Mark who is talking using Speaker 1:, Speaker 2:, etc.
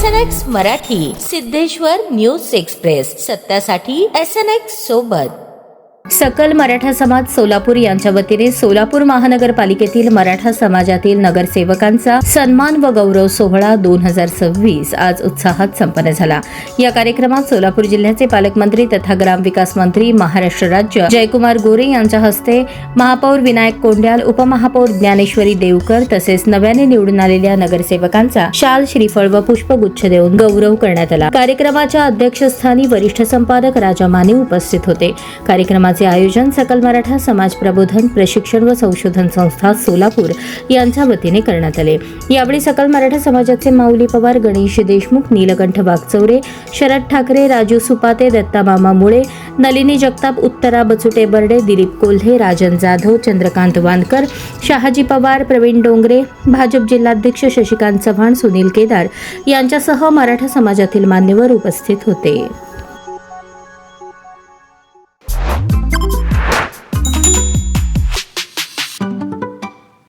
Speaker 1: SNX Marathi, Siddheshwar news express, सत्यासाठी SNX सोबत. सकल मराठा समाज सोलापूर यांच्या वतीने सोलापूर महानगरपालिकेतील मराठा समाजातील नगरसेवकांचा सन्मान व गौरव सोहळा 2026 आज उत्साहात संपन्न झाला. या कार्यक्रमात सोलापूर जिल्ह्याचे पालकमंत्री तथा ग्रामविकास मंत्री महाराष्ट्र राज्य जयकुमार गोरे यांच्या हस्ते महापौर विनायक कोंड्याल, उपमहापौर ज्ञानेश्वरी देवकर तसेच नव्याने निवडून आलेल्या नगरसेवकांचा शाल, श्रीफळ व पुष्पगुच्छ देऊन गौरव करण्यात आला. कार्यक्रमाच्या अध्यक्षस्थानी वरिष्ठ संपादक राजा माने उपस्थित होते. कार्यक्रमाचे आयोजन सकल मराठा समाज प्रबोधन, प्रशिक्षण व संशोधन संस्था सोलापूर यांच्या वतीने करण्यात आले. यावेळी सकल मराठा समाजाचे माऊली पवार, गणेश देशमुख, नीलकंठ वागचौरे, शरद ठाकरे, राजू सुपाते, दत्ता मामा मुळे, नलिनी जगताप, उत्तरा बचुटे बर्डे, दिलीप कोल्हे, राजन जाधव, चंद्रकांत वानकर, शहाजी पवार, प्रवीण डोंगरे, भाजप जिल्हाध्यक्ष शशिकांत चव्हाण, सुनील केदार यांच्यासह मराठा समाजातील मान्यवर उपस्थित होते.